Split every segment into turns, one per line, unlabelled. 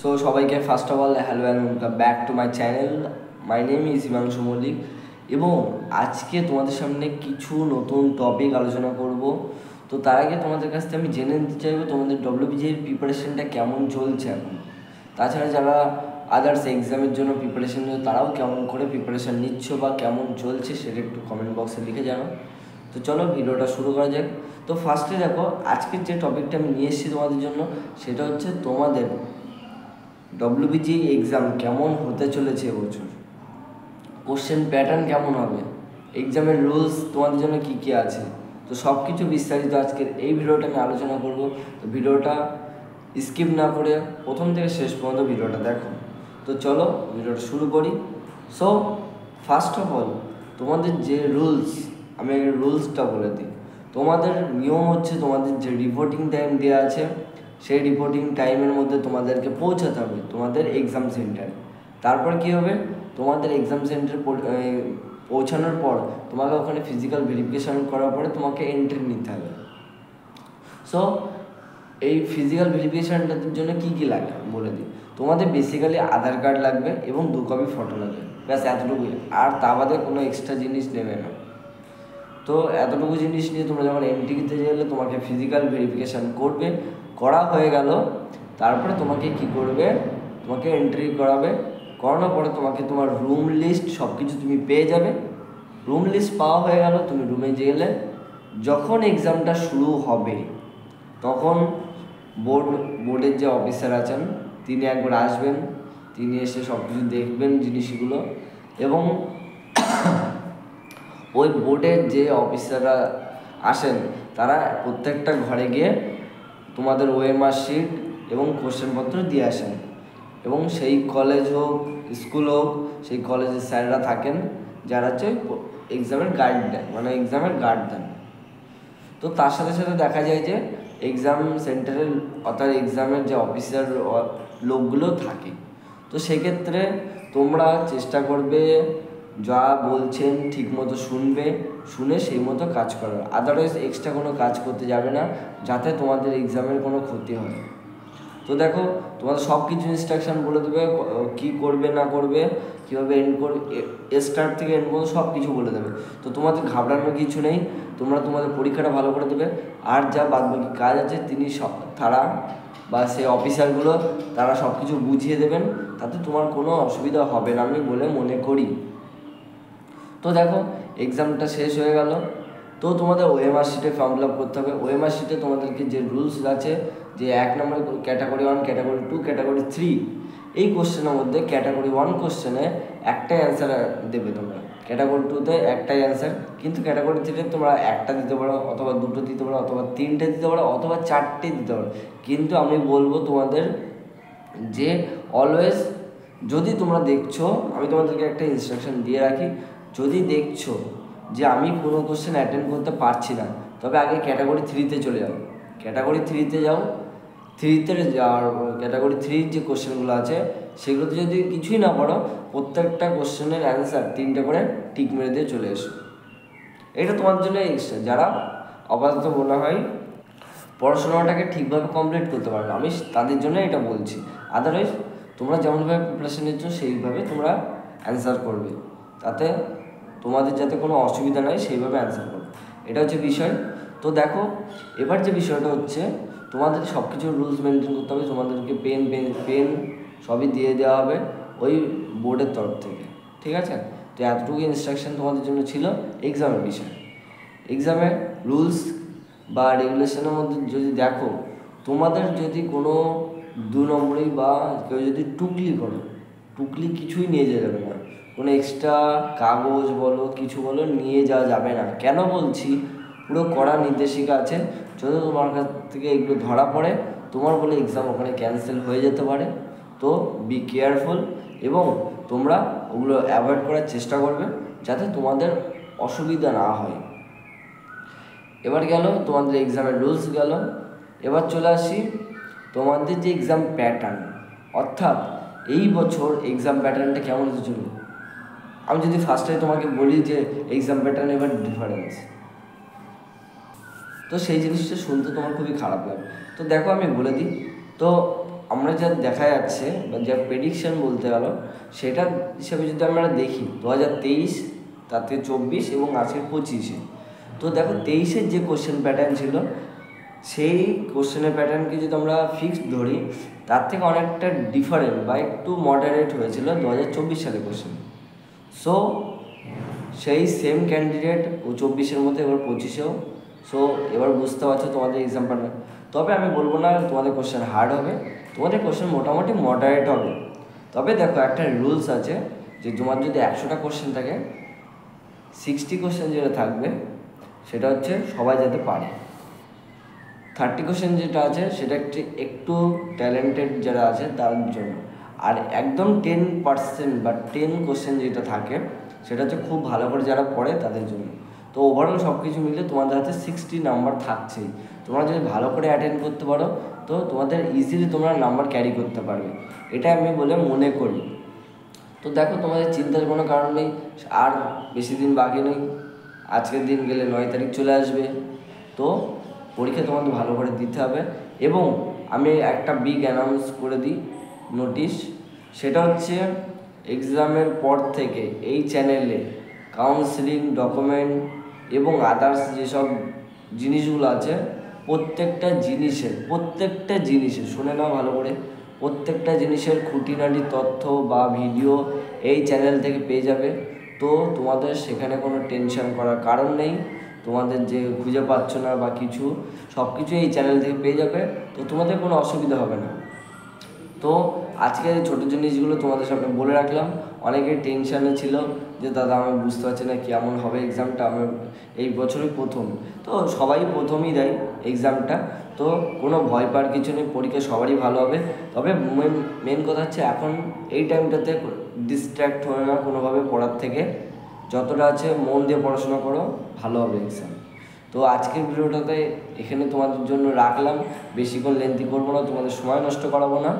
So সবাইকে first of all hello and welcome back to my channel. My name is Himanshu Mallick এবং আজকে তোমাদের সামনে কিছু নতুন টপিক আলোচনা করব। তো তার আগে তোমাদের কাছ থেকে আমি জেনে নিতে চাইবো তোমাদের ডব্লিউবিজির প্রিপারেশনটা কেমন চলছে এখন। তাছাড়া যারা আদার্স এক্সামের জন্য প্রিপারেশন নিচ্ছে তারাও কেমন করে প্রিপারেশান নিচ্ছ বা কেমন চলছে সেটা একটু কমেন্ট বক্সে লিখে জানাও। তো চলো ভিডিওটা শুরু করা যাক। তো ফার্স্টে দেখো, আজকের যে টপিকটা আমি নিয়ে এসেছি তোমাদের জন্য সেটা হচ্ছে তোমাদের ডব্লিউবিজি এক্সাম কেমন হতে চলেছে এবছর, কোশ্চেন প্যাটার্ন কেমন হবে, এক্সামের রুলস তোমাদের জন্য কী কী আছে। তো সব কিছু বিস্তারিত আজকের এই ভিডিওটা আমি আলোচনা করব। তো ভিডিওটা স্কিপ না করে প্রথম থেকে শেষ পর্যন্ত ভিডিওটা দেখো। তো চলো ভিডিওটা শুরু করি। সো ফার্স্ট অফ অল তোমাদের যে রুলস, আমি রুলসটা বলে দিই। তোমাদের নিয়ম হচ্ছে তোমাদের যে রিপোর্টিং টাইম দেওয়া আছে সেই রিপোর্টিং টাইমের মধ্যে তোমাদেরকে পৌঁছাতে হবে তোমাদের এক্সাম সেন্টারে। তারপর কী হবে, তোমাদের এক্সাম সেন্টারে পৌঁছানোর পর তোমাকে ওখানে ফিজিক্যাল ভেরিফিকেশান করার পরে তোমাকে এন্ট্রি নিতে হবে। সো এই ফিজিক্যাল ভেরিফিকেশানটার জন্য কী কী লাগে বলে দিই। তোমাদের বেসিক্যালি আধার কার্ড লাগবে এবং 2 কপি ফটো লাগবে, ব্যাস এতটুকুই। আর তা বাদে কোনো এক্সট্রা জিনিস নেবে না। তো এতটুকু জিনিস নিয়ে তোমরা যখন এন্ট্রি দিতে গেলে তোমাকে ফিজিক্যাল ভেরিফিকেশান করবে, করা হয়ে গেল তারপরে তোমাকে কি করবে, তোমাকে এন্ট্রি করাবে। করানোর পরে তোমাকে তোমার রুম লিস্ট সব কিছু তুমি পেয়ে যাবে। রুম লিস্ট পাওয়া হয়ে গেল, তুমি রুমে গেলে যখন এক্সামটা শুরু হবে তখন বোর্ডের যে অফিসার আছেন তিনি একবার আসবেন, তিনি এসে সব কিছু দেখবেন জিনিসগুলো, এবং ওই বোর্ডের যে অফিসাররা আসেন তারা প্রত্যেকটা ঘরে গিয়ে তোমাদের ওএমআর শিট এবং কোশ্চেনপত্র দিয়ে আসেন। এবং সেই কলেজ হোক স্কুল হোক, সেই কলেজের স্যাররা থাকেন যারা হচ্ছে এক্সামের গাইড দেন, মানে এক্সামের গার্ড দেন। তো তার সাথে সাথে দেখা যায় যে এক্সাম সেন্টারের অর্থাৎ এক্সামের যে অফিসার লোকগুলো থাকে। তো সেক্ষেত্রে তোমরা চেষ্টা করবে যা বলছেন ঠিক মতো শুনবে, শুনে সেই মতো কাজ করার। আদারওয়াইজ এক্সট্রা কোনো কাজ করতে যাবে না যাতে তোমাদের এক্সামের কোনো ক্ষতি হয়। তো দেখো, তোমাদের সব কিছু ইনস্ট্রাকশান বলে দেবে, কী করবে না করবে, কীভাবে এন্ড করবে, স্টার্ট থেকে এন্ড পর্যন্ত সব কিছু বলে দেবে। তো তোমাদের ঘাবড়ানোর কিছু নেই, তোমরা তোমাদের পরীক্ষাটা ভালো করে দেবে। আর যা বাদবাকি কাজ আছে তারা বা সেই অফিসারগুলো তারা সব কিছু বুঝিয়ে দেবেন, তাতে তোমার কোনো অসুবিধা হবে না আমি বলে মনে করি। তো দেখো, এক্সামটা শেষ হয়ে গেল। তো তোমাদের ওএমআর শিটে ফর্ম ফিল আপ করতে হবে। ওএমআর শিটে তোমাদেরকে যে রুলস আছে, যে 1 নম্বর ক্যাটাগরি 1, ক্যাটাগরি 2, ক্যাটাগরি 3 এই কোশ্চেনের মধ্যে ক্যাটাগরি 1 কোশ্চেনে একটাই অ্যান্সার দেবে তোমরা, ক্যাটাগরি 2তে একটাই অ্যান্সার, কিন্তু ক্যাটাগরি 3 তোমরা একটা দিতে পারো, অথবা 2টো দিতে পারো, অথবা 3টে দিতে পারো, অথবা 4টে দিতে পারো। কিন্তু আমি বলবো তোমাদের যে অলওয়েজ, যদি তোমরা দেখছো, আমি তোমাদেরকে একটা ইনস্ট্রাকশন দিয়ে রাখি, যদি দেখছো যে আমি কোনো কোশ্চেন অ্যাটেন্ড করতে পারছি না, তবে আগে ক্যাটাগরি 3তে চলে যাও। ক্যাটাগরি 3তে যাও, 3তে যাওয়ার ক্যাটাগরি 3 যে কোশ্চেনগুলো আছে সেগুলোতে যদি কিছুই না পারো, প্রত্যেকটা কোশ্চেনের অ্যান্সার 3টে করে টিক মেরে দিয়ে চলে এসো। এটা তোমার জন্য এক্সট্রা, যারা আপাতত মনে হয় পড়াশোনাটাকে ঠিকভাবে কমপ্লিট করতে পারবে, আমি তাদের জন্য এটা বলছি। আদারওয়াইজ তোমরা যেমনভাবে প্রিপারেশন নিচ্ছ সেইভাবে তোমরা অ্যান্সার করবে, তাতে তোমাদের যাতে কোনো অসুবিধা নয় সেইভাবে অ্যান্সার করবে, এটা হচ্ছে বিষয়। তো দেখো, এবার যে বিষয়টা হচ্ছে তোমাদের সব কিছু রুলস মেনটেন করতে হবে। তোমাদেরকে পেন সবই দিয়ে দেওয়া হবে ওই বোর্ডের তরফ থেকে, ঠিক আছে। তো এতটুকু ইনস্ট্রাকশন তোমাদের জন্য ছিল এক্সামের বিষয়। এক্সামের রুলস বা রেগুলেশনের মধ্যে যদি দেখো, তোমাদের যদি কোনো 2 নম্বরই বা কেউ যদি টুকলি কিছুই নিয়ে যাবে না, কোনো এক্সট্রা কাগজ বলো কিছু বলো নিয়ে যাওয়া যাবে না। কেন বলছি, পুরো কড়া নির্দেশিকা আছে, যদি তোমার কাছ থেকে এগুলো ধরা পড়ে তোমার বলে এক্সাম ওখানে ক্যান্সেল হয়ে যেতে পারে। তো বি কেয়ারফুল এবং তোমরা ওগুলো অ্যাভয়েড করার চেষ্টা করবে যাতে তোমাদের অসুবিধা না হয়। এবার গেল তোমাদের এক্সামের রুলস গেল। এবার চলে আসি তোমাদের যে এক্সাম প্যাটার্ন, অর্থাৎ এই বছর এক্সাম প্যাটার্নটা কেমন হতে চলবে। আমি যদি ফার্স্টে তোমাকে বলি যে এক্সাম প্যাটার্ন এবার ডিফারেন্স, তো সেই জিনিসটা শুনতে তোমার খুবই খারাপ লাগে। তো দেখো আমি বলে দিই। তো আমরা যা দেখা যাচ্ছে বা যা প্রেডিকশন বলতে গেল সেটা হিসাবে যদি আমরা দেখি 2023, তাতে 24 এবং আজকের 25-এ, তো দেখো 23-এর যে কোশ্চেন প্যাটার্ন ছিল সেই কোশ্চেনের প্যাটার্নকে যদি আমরা ফিক্সড ধরি তার থেকে অনেকটা ডিফারেন্ট বা একটু মডারেট হয়েছিল 2024 সালে কোশ্চেন। সো সেই সেম ক্যান্ডিডেট ও 24-এর মধ্যে এবার 25-এও। সো এবার বুঝতে পারছো তোমাদের এক্সাম প্যাটার্ন। তবে আমি বলবো না তোমাদের কোশ্চেন হার্ড হবে, তোমাদের কোশ্চেন মোটামুটি মডারেট হবে। তবে দেখো একটা রুলস আছে যে তোমার যদি 100টা কোশ্চেন থাকে, 60 কোশ্চেন যেটা থাকবে সেটা হচ্ছে সবাই যাতে পারে, 30 কোশ্চেন যেটা আছে সেটা একটু ট্যালেন্টেড যারা আছে তার জন্য, আর একদম 10% বা 10 কোশ্চেন যেটা থাকে সেটা হচ্ছে খুব ভালো করে যারা পড়ে তাদের জন্য। তো ওভারঅল সব কিছু মিলে তোমাদের হাতে 60 নাম্বার থাকছেই। তোমরা যদি ভালো করে অ্যাটেন্ড করতে পারো তো তোমাদের ইজিলি তোমরা নাম্বার ক্যারি করতে পারবে, এটা আমি বলে মনে করি। তো দেখো তোমাদের চিন্তার কোনো কারণ নেই, আর বেশি দিন বাকি নেই, আজকের দিন গেলে 9 তারিখ চলে আসবে। তো পরীক্ষা তোমাদের ভালো করে দিতে হবে। এবং আমি একটা বিগ অ্যানাউন্স করে দিই নোটিশ, সেটা হচ্ছে এক্সামের পর থেকে এই চ্যানেলে কাউন্সেলিং, ডকুমেন্ট এবং আদার্স যেসব জিনিসগুলো আছে প্রত্যেকটা জিনিসের শুনে নাও ভালো করে, প্রত্যেকটা জিনিসের খুঁটিনাটি তথ্য বা ভিডিও এই চ্যানেল থেকে পেয়ে যাবে। তো তোমাদের সেখানে কোনো টেনশন করার কারণ নেই, তোমাদের যে খুঁজে পাচ্ছ না বা কিছু, সব কিছু এই চ্যানেল থেকে পেয়ে যাবে। তো তোমাদের কোনো অসুবিধা হবে না। তো আজকে এই ছোটো জিনিসগুলো তোমাদের সামনে বলে রাখলাম। অনেকের টেনশানে ছিল যে দাদা আমি বুঝতে পারছি না কেমন হবে এক্সামটা, আমার এই বছরই প্রথম, তো সবাই প্রথমই দেয় এক্সামটা, তো কোনো ভয় পাওয়ার কিছু নেই, পরীক্ষা সবারই ভালো হবে। তবে মেন কথা হচ্ছে এখন এই টাইমটাতে ডিস্ট্র্যাক্ট হয় না কোনোভাবে পড়ার থেকে, যতটা আছে মন দিয়ে পড়াশোনা করো, ভালো হবে এক্সাম। তো আজকের ভিডিওটাতে এখানে তোমাদের জন্য রাখলাম, বেশিক্ষণ লেন্থি করবো না, তোমাদের সময় নষ্ট করাবো না,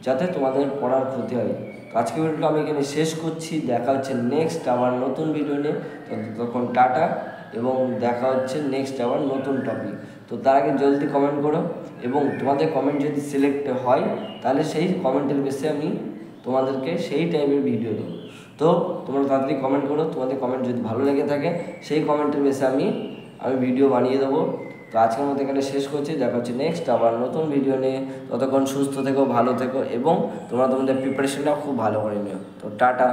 যাতে তোমাদের পড়ার ক্ষতি হয়। তো আজকের ভিডিওটা আমি এখানে শেষ করছি, দেখা হচ্ছে নেক্সট আবার নতুন ভিডিও নিয়ে। তখন টাটা, এবং দেখা হচ্ছে নেক্সট আবার নতুন টপিক। তো তার আগে জলদি কমেন্ট করো, এবং তোমাদের কমেন্ট যদি সিলেক্ট হয় তাহলে সেই কমেন্টের বেসে আমি তোমাদেরকে সেই টাইপের ভিডিও দেবো। তো তোমরা তাড়াতাড়ি কমেন্ট করো, তোমাদের কমেন্ট যদি ভালো লেগে থাকে সেই কমেন্টের বেসে আমি ভিডিও বানিয়ে দেবো। তো আজকের মধ্যে এখানে শেষ করছি, দেখা হচ্ছে নেক্সট আবার নতুন ভিডিও নিয়ে। ততক্ষণ সুস্থ থেকো, ভালো থেকো, এবং তোমরা তোমাদের প্রিপারেশনটাও খুব ভালো করে নিও। তো টাটা।